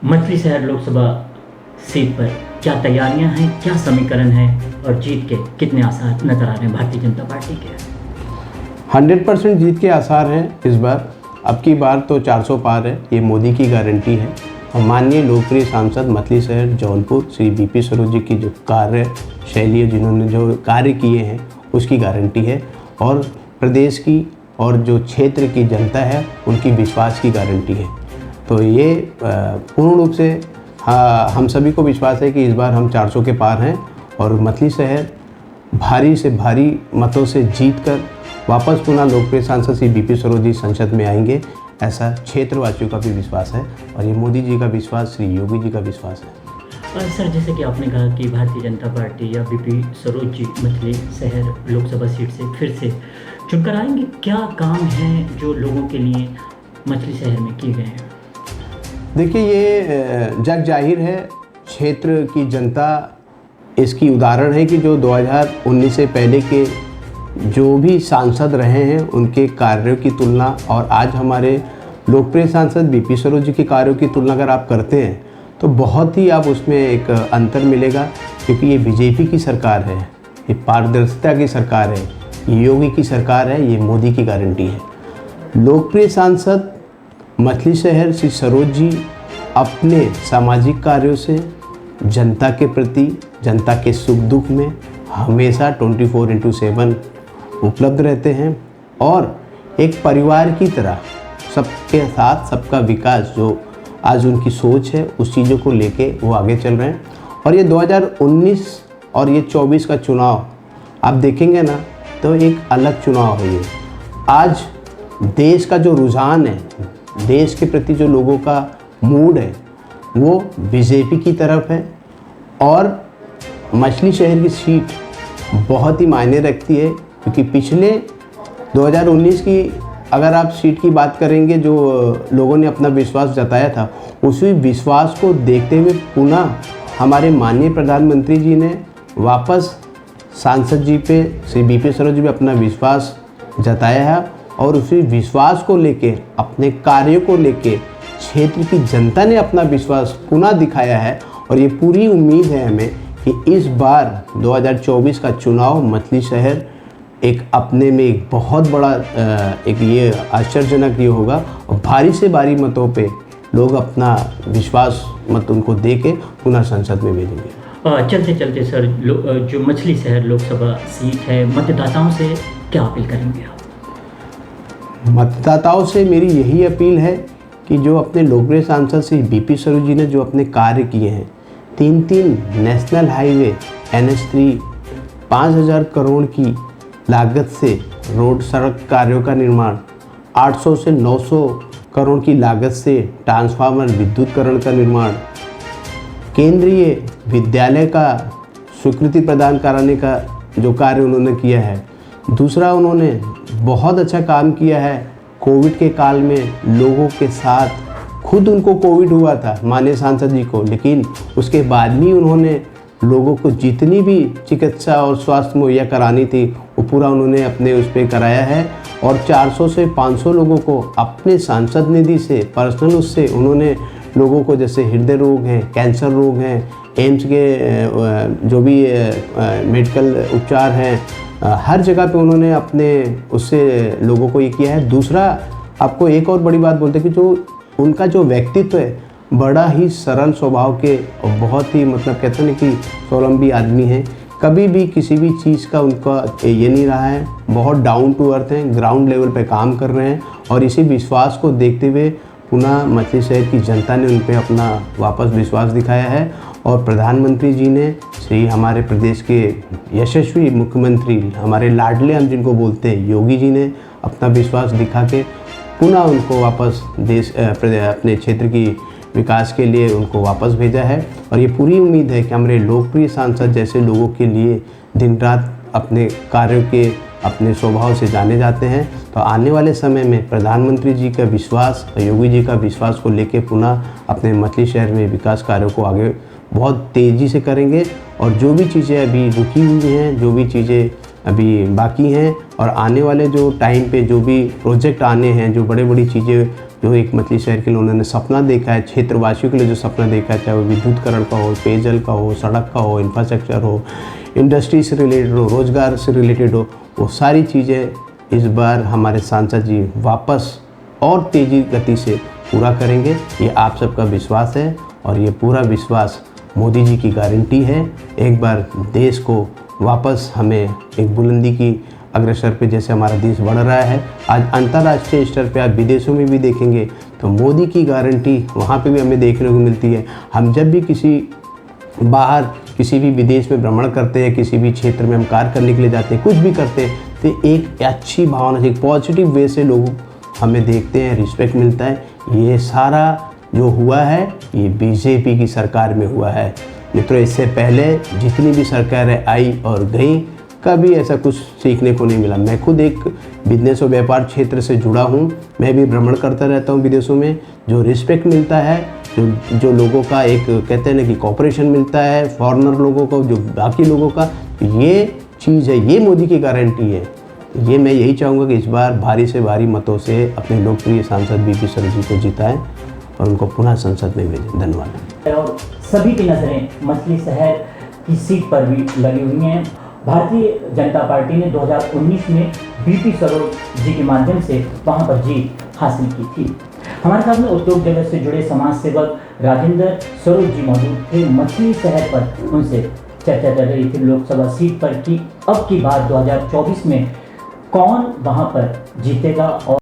मछली शहर लोकसभा सीट पर क्या तैयारियां हैं, क्या समीकरण है और जीत के कितने आसार नजर आ रहे हैं भारतीय जनता पार्टी के? 100% जीत के आसार हैं इस बार। अब की बार तो 400 पार है, ये मोदी की गारंटी है। और माननीय लोकप्रिय सांसद मछली शहर जौनपुर श्री बीपी सरोज जी की जो कार्य शैली है, जिन्होंने जो कार्य किए हैं, उसकी गारंटी है। और प्रदेश की और जो क्षेत्र की जनता है, उनकी विश्वास की गारंटी है। तो ये पूर्ण रूप से हम सभी को विश्वास है कि इस बार हम 400 के पार हैं और मछली शहर भारी से भारी मतों से जीतकर वापस पुनः लोकप्रिय सांसद श्री बीपी सरोज जी संसद में आएंगे, ऐसा क्षेत्रवासियों का भी विश्वास है। और ये मोदी जी का विश्वास, श्री योगी जी का विश्वास है। सर, जैसे कि आपने कहा कि भारतीय जनता पार्टी या बीपी सरोज जी मछली शहर लोकसभा सीट से फिर से चुनकर आएंगे, क्या काम है जो लोगों के लिए मछली शहर में किए गए हैं? देखिए, ये जग जाहिर है, क्षेत्र की जनता इसकी उदाहरण है कि जो 2019 से पहले के जो भी सांसद रहे हैं, उनके कार्यों की तुलना और आज हमारे लोकप्रिय सांसद बीपी सरोज जी के कार्यों की तुलना अगर आप करते हैं तो बहुत ही आप उसमें एक अंतर मिलेगा। क्योंकि ये बीजेपी की सरकार है, ये पारदर्शिता की सरकार है, ये योगी की सरकार है, ये मोदी की गारंटी है। लोकप्रिय सांसद मछली शहर श्री सरोज जी अपने सामाजिक कार्यों से जनता के प्रति, जनता के सुख दुख में हमेशा 24/7 उपलब्ध रहते हैं और एक परिवार की तरह सबके साथ सबका विकास, जो आज उनकी सोच है, उस चीज़ों को लेके वो आगे चल रहे हैं। और ये 2019 और ये 24 का चुनाव आप देखेंगे ना, तो एक अलग चुनाव है ये। आज देश का जो रुझान है, देश के प्रति जो लोगों का मूड है, वो बीजेपी की तरफ है। और मछली शहर की सीट बहुत ही मायने रखती है, क्योंकि पिछले 2019 की अगर आप सीट की बात करेंगे, जो लोगों ने अपना विश्वास जताया था, उसी विश्वास को देखते हुए पुनः हमारे माननीय प्रधानमंत्री जी ने वापस सांसद जी पे, श्री बीपी सरोज जी पे अपना विश्वास जताया है। और उसी विश्वास को लेके, अपने कार्यों को लेके क्षेत्र की जनता ने अपना विश्वास पुनः दिखाया है। और ये पूरी उम्मीद है हमें कि इस बार 2024 का चुनाव मछली शहर एक अपने में एक बहुत बड़ा एक ये आश्चर्यजनक ये होगा और भारी से भारी मतों पे लोग अपना विश्वास मत उनको दे के पुनः संसद में भेजेंगे। चलते चलते सर, जो मछली शहर लोकसभा सीट है, मतदाताओं से क्या अपील करेंगे आप? मतदाताओं से मेरी यही अपील है कि जो अपने लोकप्रिय सांसद श्री बीपी सरोज जी ने जो अपने कार्य किए हैं, 3 नेशनल हाईवे NH3, 5,000 करोड़ की लागत से रोड सड़क कार्यों का निर्माण, 800 से 900 करोड़ की लागत से ट्रांसफार्मर विद्युतीकरण का निर्माण, केंद्रीय विद्यालय का स्वीकृति प्रदान कराने का जो कार्य उन्होंने किया है। दूसरा, उन्होंने बहुत अच्छा काम किया है कोविड के काल में लोगों के साथ। खुद उनको कोविड हुआ था माननीय सांसद जी को, लेकिन उसके बाद भी उन्होंने लोगों को जितनी भी चिकित्सा और स्वास्थ्य मुहैया करानी थी, वो पूरा उन्होंने अपने उस पर कराया है। और 400 से 500 लोगों को अपने सांसद निधि से, पर्सनल उससे उन्होंने लोगों को, जैसे हृदय रोग हैं, कैंसर रोग हैं, एम्स के जो भी मेडिकल उपचार हैं, हर जगह पे उन्होंने अपने उससे लोगों को ये किया है। दूसरा, आपको एक और बड़ी बात बोलते हैं कि जो उनका जो व्यक्तित्व है, बड़ा ही सरल स्वभाव के और बहुत ही मतलब कहते हैं कि स्वावलंबी आदमी हैं। कभी भी किसी भी चीज़ का उनका ये नहीं रहा है, बहुत डाउन टू अर्थ हैं, ग्राउंड लेवल पे काम कर रहे हैं। और इसी विश्वास को देखते हुए पुनः मछली शहर की जनता ने उन पर अपना वापस विश्वास दिखाया है। और प्रधानमंत्री जी ने, श्री हमारे प्रदेश के यशस्वी मुख्यमंत्री, हमारे लाडले हम जिनको बोलते हैं, योगी जी ने अपना विश्वास दिखा के पुनः उनको वापस देश अपने क्षेत्र की विकास के लिए उनको वापस भेजा है। और ये पूरी उम्मीद है कि हमारे लोकप्रिय सांसद जैसे लोगों के लिए दिन रात अपने कार्यों के, अपने स्वभाव से जाने जाते हैं। तो आने वाले समय में प्रधानमंत्री जी का विश्वास और योगी जी का विश्वास को लेके पुनः अपने मछली शहर में विकास कार्यों को आगे बहुत तेज़ी से करेंगे। और जो भी चीज़ें अभी रुकी हुई हैं, जो भी चीज़ें अभी बाकी हैं और आने वाले जो टाइम पे जो भी प्रोजेक्ट आने हैं, जो बड़ी बड़ी चीज़ें जो एक मछली शहर के लिए उन्होंने सपना देखा है, क्षेत्रवासियों के लिए जो सपना देखा है, चाहे वो विद्युतकरण का हो, पेयजल का हो, सड़क का हो, इंफ्रास्ट्रक्चर हो, इंडस्ट्री से रिलेटेड हो, रोजगार से रिलेटेड हो, वो सारी चीज़ें इस बार हमारे सांसद जी वापस और तेज़ी गति से पूरा करेंगे, ये आप सबका विश्वास है। और ये पूरा विश्वास मोदी जी की गारंटी है। एक बार देश को वापस हमें एक बुलंदी की अग्रसर पे, जैसे हमारा देश बढ़ रहा है आज अंतर्राष्ट्रीय स्तर पे, आप विदेशों में भी देखेंगे तो मोदी की गारंटी वहाँ पे भी हमें देखने को मिलती है। हम जब भी बाहर किसी भी विदेश में भ्रमण करते हैं, किसी भी क्षेत्र में हम कार्य करने के लिए जाते हैं, कुछ भी करते हैं, तो एक अच्छी भावना से, एक पॉजिटिव वे से लोग हमें देखते हैं, रिस्पेक्ट मिलता है। ये सारा जो हुआ है ये बीजेपी की सरकार में हुआ है। मित्रों, इससे पहले जितनी भी सरकारें आई और गई, कभी ऐसा कुछ सीखने को नहीं मिला। मैं खुद एक बिजनेस और व्यापार क्षेत्र से जुड़ा हूँ, मैं भी भ्रमण करता रहता हूँ विदेशों में। जो रिस्पेक्ट मिलता है, जो लोगों का एक कहते हैं ना कि कॉपरेशन मिलता है, फॉरेनर लोगों को, जो बाकी लोगों का, ये चीज़ है, ये मोदी की गारंटी है। ये मैं यही चाहूँगा कि इस बार भारी से भारी मतों से अपने लोकप्रिय सांसद बीपी सरोज जी को जिताएं और उनको पुनः संसद में भेजें। धन्यवाद। और सभी की नज़रें मछली शहर की सीट पर भी लगी हुई हैं। भारतीय जनता पार्टी ने 2019 में बीपी सरोज जी के माध्यम से वहां पर जीत हासिल की थी। हमारे साथ में उद्योग जगत से जुड़े समाज सेवक राजेंद्र सरोज जी मौजूद थे। मछली शहर पर उनसे चर्चा चल रही थी लोकसभा सीट पर कि अब की बार 2024 में कौन वहां पर जीतेगा और